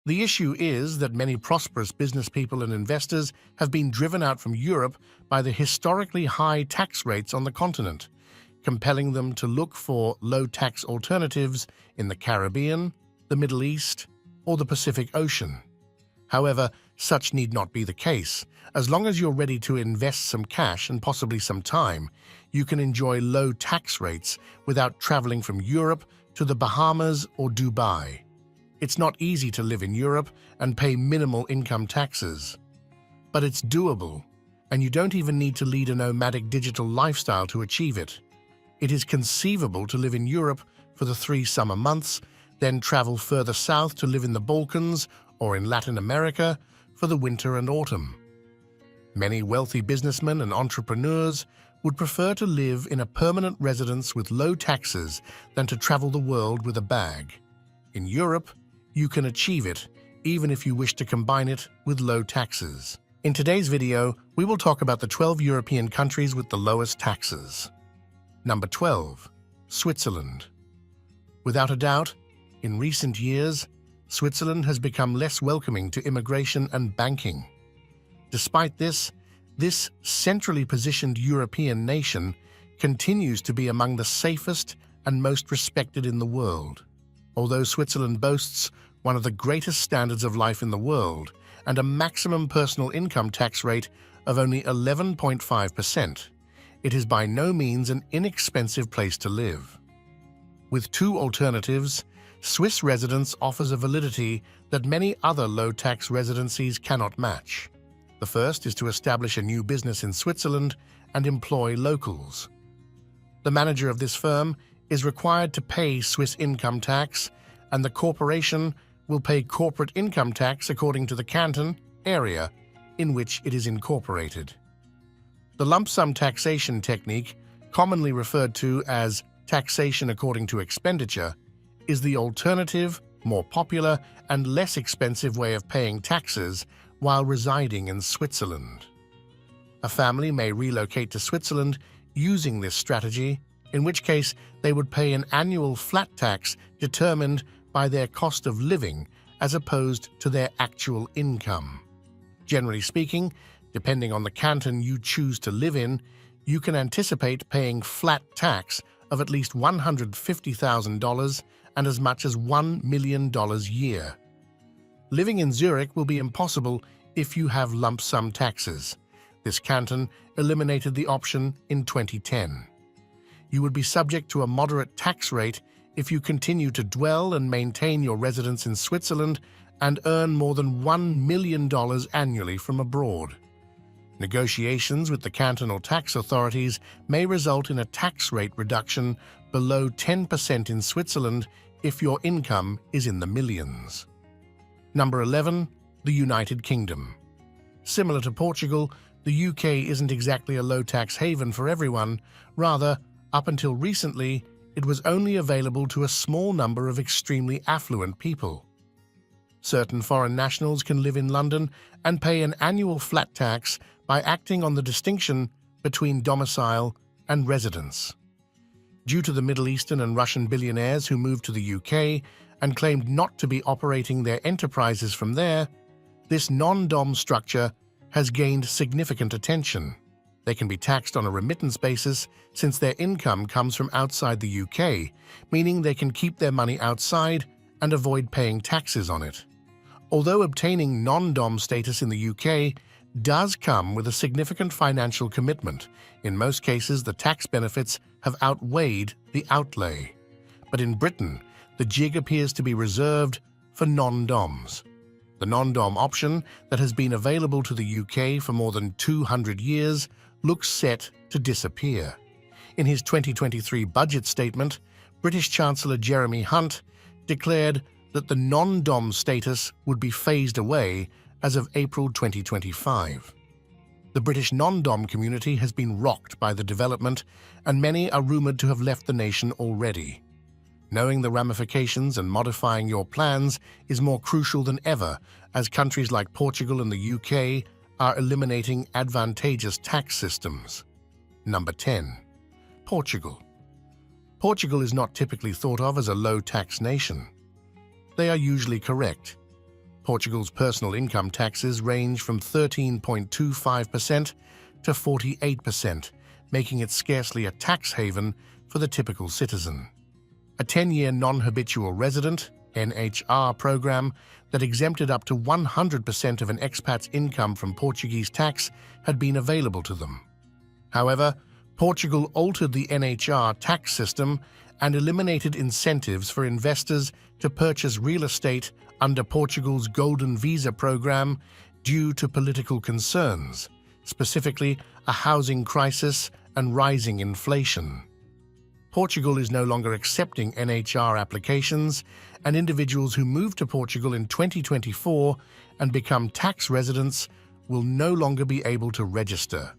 The issue is that many prosperous business people and investors have been driven out from Europe by the historically high tax rates on the continent, compelling them to look for low-tax alternatives in the Caribbean, the Middle East, or the Pacific Ocean. However, such need not be the case. As long as you're ready to invest some cash and possibly some time, you can enjoy low tax rates without traveling from Europe to the Bahamas or Dubai. It's not easy to live in Europe and pay minimal income taxes. But it's doable, and you don't even need to lead a nomadic digital lifestyle to achieve it. It is conceivable to live in Europe for the 3 summer months, then travel further south to live in the Balkans or in Latin America for the winter and autumn. Many wealthy businessmen and entrepreneurs would prefer to live in a permanent residence with low taxes than to travel the world with a bag. In Europe, you can achieve it, even if you wish to combine it with low taxes. In today's video, we will talk about the 12 European countries with the lowest taxes. Number 12. Switzerland. Without a doubt, in recent years, Switzerland has become less welcoming to immigration and banking. Despite this centrally positioned European nation continues to be among the safest and most respected in the world. Although Switzerland boasts one of the greatest standards of life in the world and a maximum personal income tax rate of only 11.5%, it is by no means an inexpensive place to live. With 2 alternatives, Swiss residence offers a validity that many other low-tax residencies cannot match. The first is to establish a new business in Switzerland and employ locals. The manager of this firm is required to pay Swiss income tax, and the corporation will pay corporate income tax according to the canton area in which it is incorporated. The lump sum taxation technique, commonly referred to as taxation according to expenditure, is the alternative, more popular, and less expensive way of paying taxes while residing in Switzerland. A family may relocate to Switzerland using this strategy, in which case they would pay an annual flat tax determined by their cost of living as opposed to their actual income. Generally speaking, depending on the canton you choose to live in, you can anticipate paying flat tax of at least $150,000 and as much as $1 million a year. Living in Zurich will be impossible if you have lump sum taxes. This canton eliminated the option in 2010. You would be subject to a moderate tax rate if you continue to dwell and maintain your residence in Switzerland and earn more than $1 million annually from abroad. Negotiations with the cantonal tax authorities may result in a tax rate reduction below 10% in Switzerland if your income is in the millions. Number 11. The United Kingdom. Similar to Portugal, the UK isn't exactly a low-tax haven for everyone. Rather, up until recently, it was only available to a small number of extremely affluent people. Certain foreign nationals can live in London and pay an annual flat tax by acting on the distinction between domicile and residence. Due to the Middle Eastern and Russian billionaires who moved to the UK and claimed not to be operating their enterprises from there, this non-dom structure has gained significant attention. They can be taxed on a remittance basis since their income comes from outside the UK, meaning they can keep their money outside and avoid paying taxes on it. Although obtaining non-dom status in the UK does come with a significant financial commitment, in most cases the tax benefits have outweighed the outlay. But in Britain, the jig appears to be reserved for non-doms. The non-dom option that has been available to the UK for more than 200 years looks set to disappear. In his 2023 budget statement, British Chancellor Jeremy Hunt declared that the non-dom status would be phased away as of April 2025. The British non-dom community has been rocked by the development, and many are rumoured to have left the nation already. Knowing the ramifications and modifying your plans is more crucial than ever, as countries like Portugal and the UK are eliminating advantageous tax systems. Number 10. Portugal. Portugal is not typically thought of as a low-tax nation. They are usually correct. Portugal's personal income taxes range from 13.25% to 48%, making it scarcely a tax haven for the typical citizen. A 10-year non-habitual resident (NHR) program that exempted up to 100% of an expat's income from Portuguese tax had been available to them. However, Portugal altered the NHR tax system and eliminated incentives for investors to purchase real estate under Portugal's Golden Visa program due to political concerns, specifically a housing crisis and rising inflation. Portugal is no longer accepting NHR applications, and individuals who move to Portugal in 2024 and become tax residents will no longer be able to register.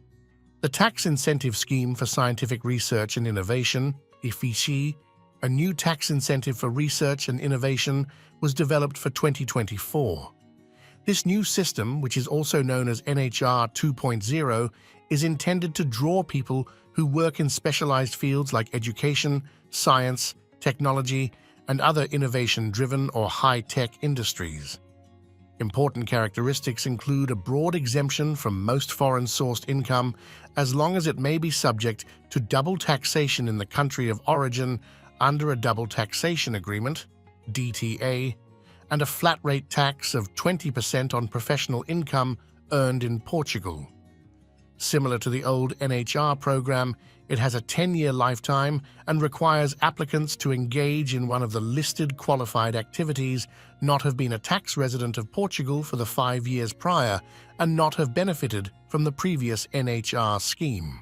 The Tax Incentive Scheme for Scientific Research and Innovation, IFISI, a new tax incentive for research and innovation, was developed for 2024. This new system, which is also known as NHR 2.0, is intended to draw people who work in specialized fields like education, science, technology, and other innovation-driven or high-tech industries. Important characteristics include a broad exemption from most foreign-sourced income as long as it may be subject to double taxation in the country of origin under a double taxation agreement, DTA, and a flat-rate tax of 20% on professional income earned in Portugal. Similar to the old NHR program, it has a 10-year lifetime and requires applicants to engage in one of the listed qualified activities, not have been a tax resident of Portugal for the 5 years prior, and not have benefited from the previous NHR scheme.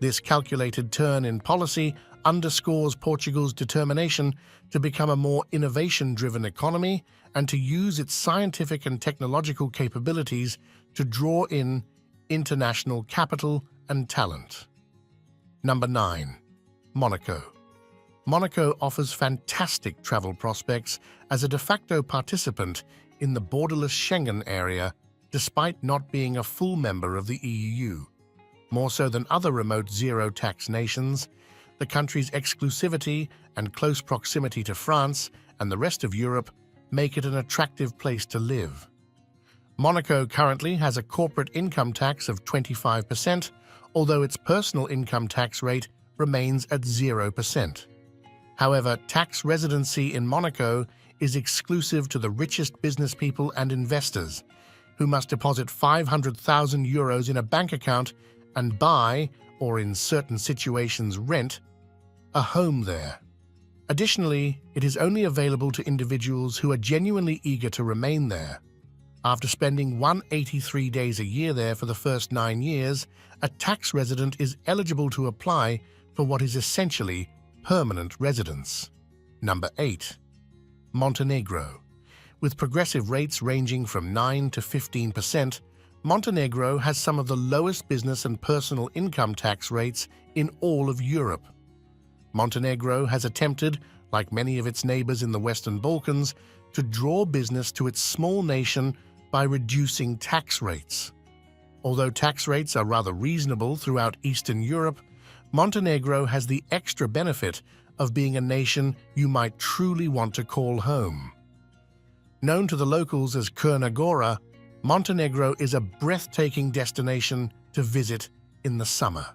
This calculated turn in policy underscores Portugal's determination to become a more innovation-driven economy and to use its scientific and technological capabilities to draw in international capital and talent. Number 9. Monaco. Monaco offers fantastic travel prospects as a de facto participant in the borderless Schengen area, despite not being a full member of the EU. More so than other remote zero-tax nations, the country's exclusivity and close proximity to France and the rest of Europe make it an attractive place to live. Monaco currently has a corporate income tax of 25%, although its personal income tax rate remains at 0%. However, tax residency in Monaco is exclusive to the richest business people and investors, who must deposit 500,000 euros in a bank account and buy, or in certain situations rent, a home there. Additionally, it is only available to individuals who are genuinely eager to remain there. After spending 183 days a year there for the first 9 years, a tax resident is eligible to apply for what is essentially permanent residence. Number 8. Montenegro. With progressive rates ranging from 9 to 15%, Montenegro has some of the lowest business and personal income tax rates in all of Europe. Montenegro has attempted, like many of its neighbors in the Western Balkans, to draw business to its small nation by reducing tax rates. Although tax rates are rather reasonable throughout Eastern Europe, Montenegro has the extra benefit of being a nation you might truly want to call home. Known to the locals as Crna Gora, Montenegro is a breathtaking destination to visit in the summer.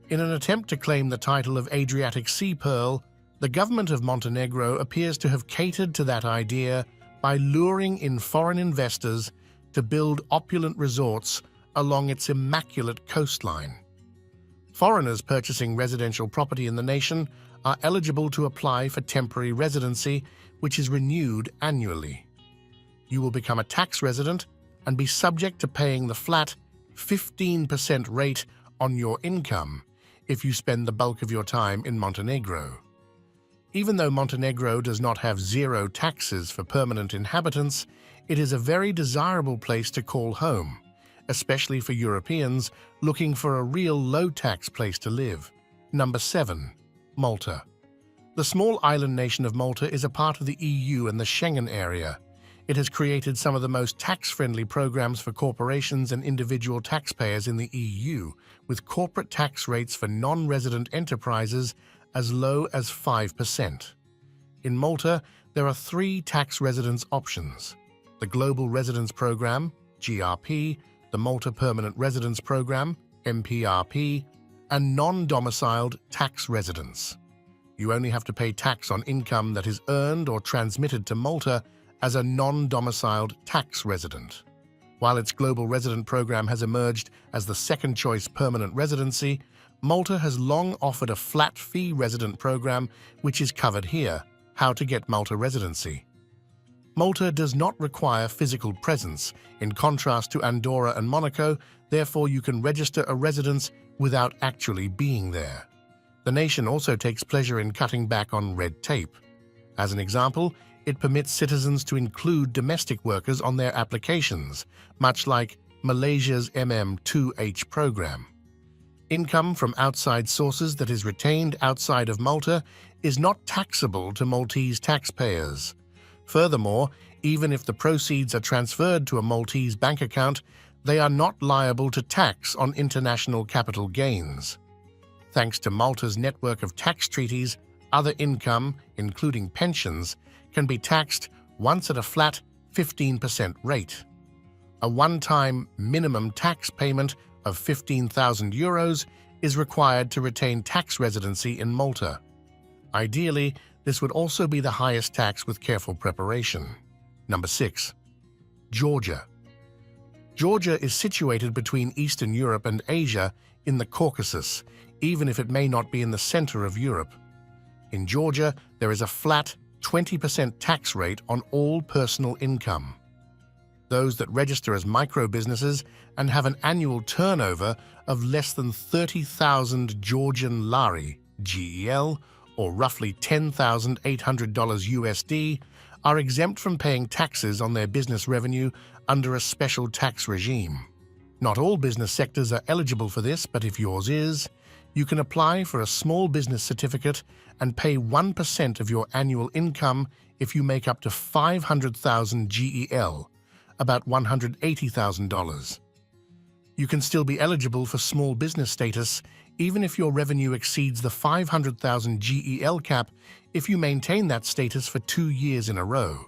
In an attempt to claim the title of Adriatic Sea Pearl, the government of Montenegro appears to have catered to that idea by luring in foreign investors to build opulent resorts along its immaculate coastline. Foreigners purchasing residential property in the nation are eligible to apply for temporary residency, which is renewed annually. You will become a tax resident and be subject to paying the flat 15% rate on your income if you spend the bulk of your time in Montenegro. Even though Montenegro does not have zero taxes for permanent inhabitants, it is a very desirable place to call home, especially for Europeans looking for a real low-tax place to live. Number 7. Malta. The small island nation of Malta is a part of the EU and the Schengen area. It has created some of the most tax-friendly programs for corporations and individual taxpayers in the EU, with corporate tax rates for non-resident enterprises as low as 5%. In Malta, there are 3 tax residence options. the Global Residence Program, GRP, the Malta Permanent Residence Program, MPRP, and non-domiciled tax residence. You only have to pay tax on income that is earned or transmitted to Malta as a non-domiciled tax resident. While its Global Resident Program has emerged as the second-choice permanent residency, Malta has long offered a flat-fee resident program which is covered here, How to Get Malta Residency. Malta does not require physical presence, in contrast to Andorra and Monaco, therefore you can register a residence without actually being there. The nation also takes pleasure in cutting back on red tape. As an example, it permits citizens to include domestic workers on their applications, much like Malaysia's MM2H program. Income from outside sources that is retained outside of Malta is not taxable to Maltese taxpayers. Furthermore, even if the proceeds are transferred to a Maltese bank account, they are not liable to tax on international capital gains. Thanks to Malta's network of tax treaties, other income, including pensions, can be taxed once at a flat 15% rate. A one-time minimum tax payment of €15,000 is required to retain tax residency in Malta. Ideally, this would also be the highest tax with careful preparation. Number 6. Georgia. Georgia is situated between Eastern Europe and Asia in the Caucasus, even if it may not be in the center of Europe. In Georgia, there is a flat 20% tax rate on all personal income. Those that register as micro-businesses and have an annual turnover of less than 30,000 Georgian lari, GEL, or roughly $10,800 USD, are exempt from paying taxes on their business revenue under a special tax regime. Not all business sectors are eligible for this, but if yours is, you can apply for a small business certificate and pay 1% of your annual income if you make up to 500,000 GEL, about $180,000. You can still be eligible for small business status even if your revenue exceeds the 500,000 GEL cap if you maintain that status for 2 years in a row.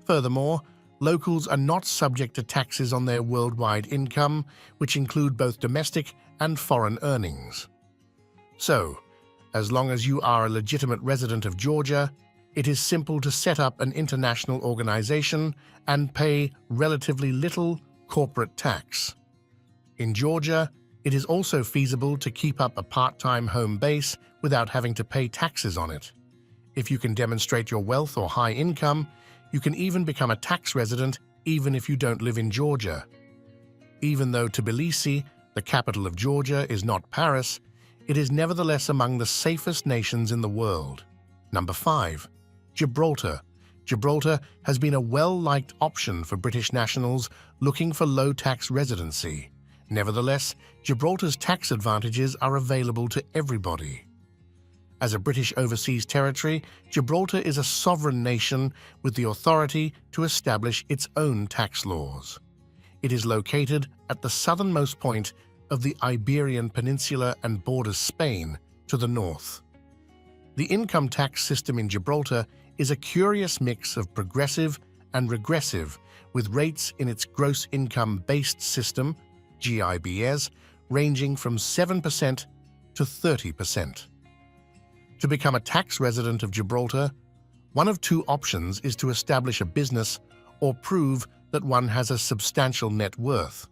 Furthermore, locals are not subject to taxes on their worldwide income, which include both domestic and foreign earnings. So, as long as you are a legitimate resident of Georgia, it is simple to set up an international organization and pay relatively little corporate tax. In Georgia, it is also feasible to keep up a part-time home base without having to pay taxes on it. If you can demonstrate your wealth or high income, you can even become a tax resident even if you don't live in Georgia. Even though Tbilisi, the capital of Georgia, is not Paris, it is nevertheless among the safest nations in the world. Number 5. Gibraltar. Gibraltar has been a well-liked option for British nationals looking for low-tax residency. Nevertheless, Gibraltar's tax advantages are available to everybody. As a British overseas territory, Gibraltar is a sovereign nation with the authority to establish its own tax laws. It is located at the southernmost point of the Iberian Peninsula and borders Spain to the north. The income tax system in Gibraltar is a curious mix of progressive and regressive, with rates in its gross income-based system, GIBS, ranging from 7% to 30%. To become a tax resident of Gibraltar, one of two options is to establish a business or prove that one has a substantial net worth.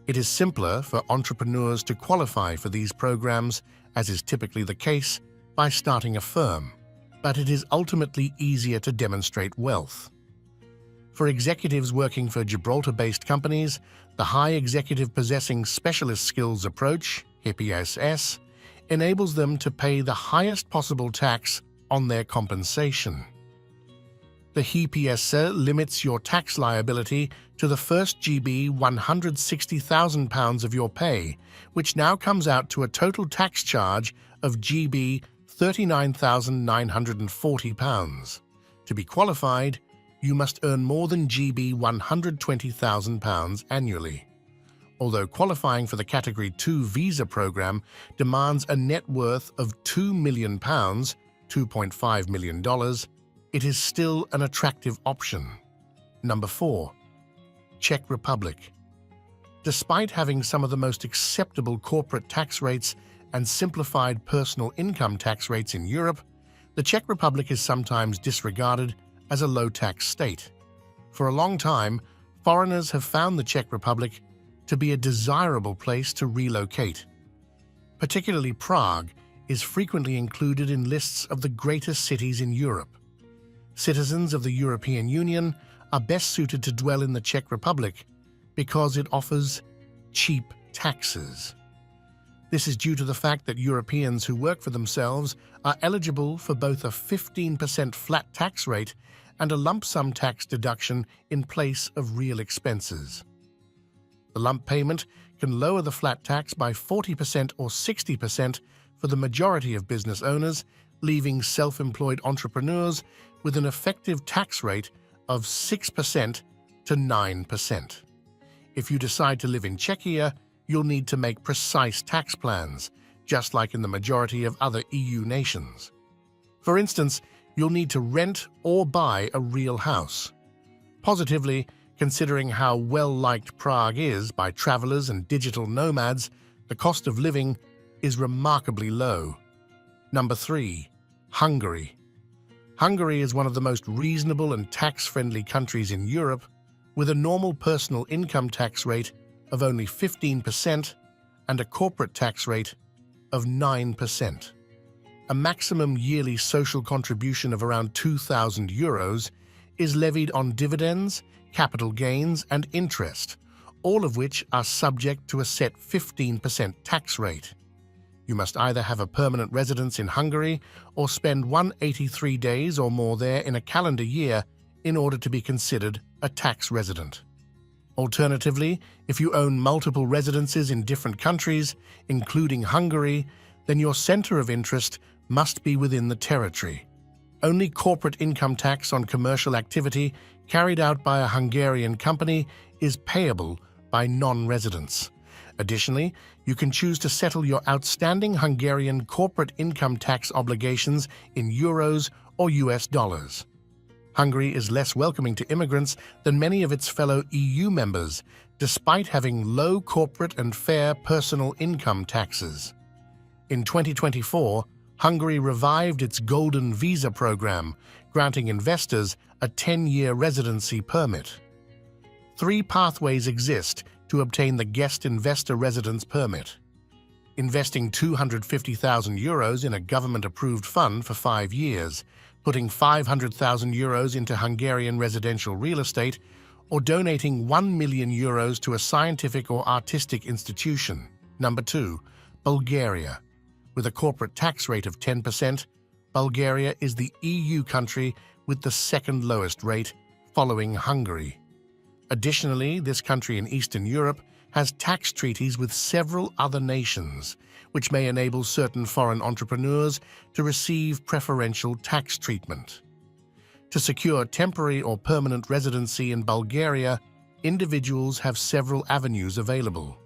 It is simpler for entrepreneurs to qualify for these programs, as is typically the case, by starting a firm, but it is ultimately easier to demonstrate wealth. For executives working for Gibraltar-based companies, the High Executive Possessing Specialist Skills approach, HIPSS, enables them to pay the highest possible tax on their compensation. The HIPSS limits your tax liability to the first GB £160,000 of your pay, which now comes out to a total tax charge of GB £39,940. To be qualified, you must earn more than GB £120,000 annually. Although qualifying for the Category 2 visa program demands a net worth of £2 million, $2.5 million, it is still an attractive option. Number 4. Czech Republic. Despite having some of the most acceptable corporate tax rates and simplified personal income tax rates in Europe, the Czech Republic is sometimes disregarded as a low-tax state. For a long time, foreigners have found the Czech Republic to be a desirable place to relocate. Particularly Prague is frequently included in lists of the greatest cities in Europe. Citizens of the European Union are best suited to dwell in the Czech Republic because it offers cheap taxes. This is due to the fact that Europeans who work for themselves are eligible for both a 15% flat tax rate and a lump sum tax deduction in place of real expenses. The lump payment can lower the flat tax by 40% or 60% for the majority of business owners, leaving self-employed entrepreneurs with an effective tax rate of 6% to 9%. If you decide to live in Czechia, you'll need to make precise tax plans, just like in the majority of other EU nations. For instance, you'll need to rent or buy a real house. Positively, considering how well-liked Prague is by travelers and digital nomads, the cost of living is remarkably low. Number 3. Hungary. Hungary is one of the most reasonable and tax-friendly countries in Europe, with a normal personal income tax rate of only 15% and a corporate tax rate of 9%. A maximum yearly social contribution of around €2,000 is levied on dividends, capital gains, and interest, all of which are subject to a set 15% tax rate. You must either have a permanent residence in Hungary or spend 183 days or more there in a calendar year in order to be considered a tax resident. Alternatively, if you own multiple residences in different countries, including Hungary, then your center of interest must be within the territory. Only corporate income tax on commercial activity carried out by a Hungarian company is payable by non-residents. Additionally, you can choose to settle your outstanding Hungarian corporate income tax obligations in euros or US dollars. Hungary is less welcoming to immigrants than many of its fellow EU members, despite having low corporate and fair personal income taxes. In 2024, Hungary revived its Golden Visa program, granting investors a 10-year residency permit. 3 pathways exist to obtain the Guest Investor Residence Permit. Investing €250,000 in a government-approved fund for 5 years, putting €500,000 into Hungarian residential real estate, or donating €1 million to a scientific or artistic institution. Number 2. Bulgaria. With a corporate tax rate of 10%, Bulgaria is the EU country with the second lowest rate, following Hungary. Additionally, this country in Eastern Europe has tax treaties with several other nations, which may enable certain foreign entrepreneurs to receive preferential tax treatment. To secure temporary or permanent residency in Bulgaria, individuals have several avenues available.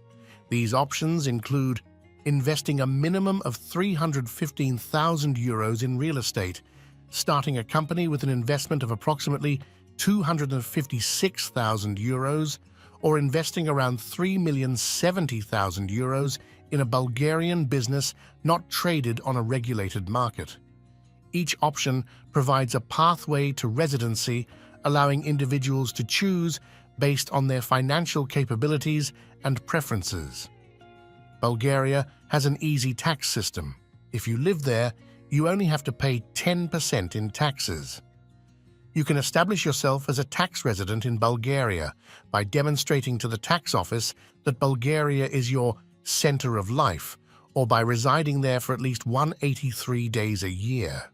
These options include investing a minimum of €315,000 in real estate, starting a company with an investment of approximately €256,000, or investing around €3,070,000 in a Bulgarian business not traded on a regulated market. Each option provides a pathway to residency, allowing individuals to choose based on their financial capabilities and preferences. Bulgaria has an easy tax system. If you live there, you only have to pay 10% in taxes. You can establish yourself as a tax resident in Bulgaria by demonstrating to the tax office that Bulgaria is your center of life, or by residing there for at least 183 days a year.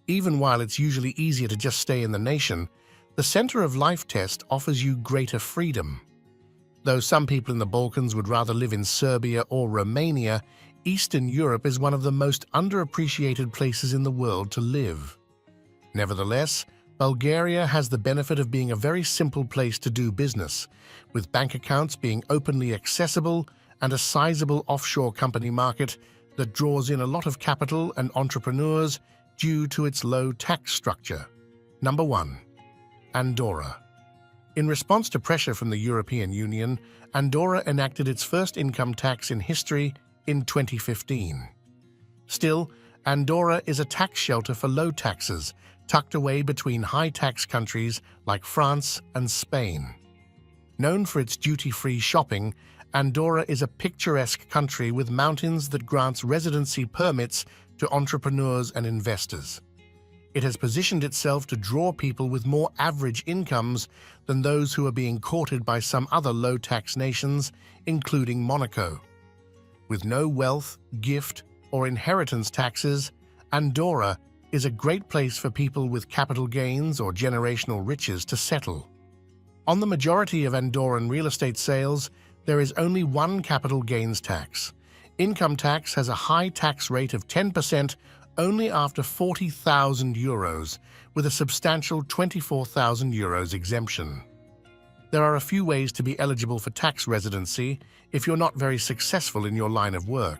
Even while it's usually easier to just stay in the nation, the center of life test offers you greater freedom. Though some people in the Balkans would rather live in Serbia or Romania, Eastern Europe is one of the most underappreciated places in the world to live. Nevertheless, Bulgaria has the benefit of being a very simple place to do business, with bank accounts being openly accessible and a sizable offshore company market that draws in a lot of capital and entrepreneurs due to its low tax structure. Number 1. Andorra. In response to pressure from the European Union, Andorra enacted its first income tax in history in 2015. Still, Andorra is a tax shelter for low taxes, tucked away between high-tax countries like France and Spain. Known for its duty-free shopping, Andorra is a picturesque country with mountains that grants residency permits to entrepreneurs and investors. It has positioned itself to draw people with more average incomes than those who are being courted by some other low-tax nations, including Monaco. With no wealth, gift, or inheritance taxes, Andorra is a great place for people with capital gains or generational riches to settle. On the majority of Andorran real estate sales, there is only one capital gains tax. Income tax has a high tax rate of 10% only after 40,000 euros, with a substantial 24,000 euros exemption. There are a few ways to be eligible for tax residency if you're not very successful in your line of work.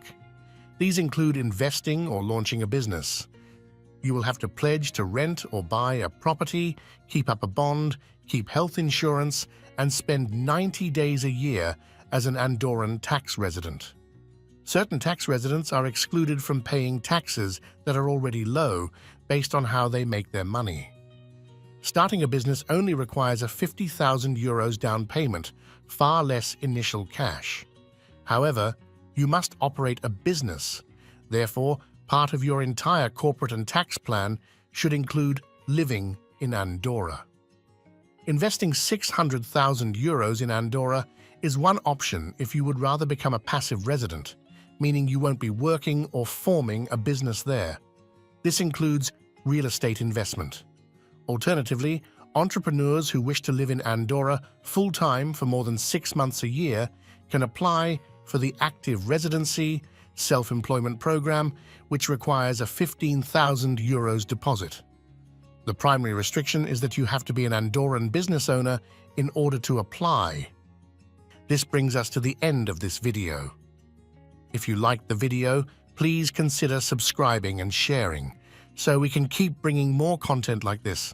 These include investing or launching a business. You will have to pledge to rent or buy a property, keep up a bond, keep health insurance, and spend 90 days a year as an Andorran tax resident. Certain tax residents are excluded from paying taxes that are already low based on how they make their money. Starting a business only requires a 50,000 euros down payment, far less initial cash. However, you must operate a business. Therefore, part of your entire corporate and tax plan should include living in Andorra. Investing 600,000 euros in Andorra is one option if you would rather become a passive resident, meaning you won't be working or forming a business there. This includes real estate investment. Alternatively, entrepreneurs who wish to live in Andorra full-time for more than 6 months a year can apply for the active residency self-employment program, which requires a 15,000 euros deposit. The primary restriction is that you have to be an Andorran business owner in order to apply. This brings us to the end of this video. If you liked the video, please consider subscribing and sharing so we can keep bringing more content like this.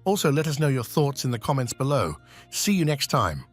Also, let us know your thoughts in the comments below. See you next time.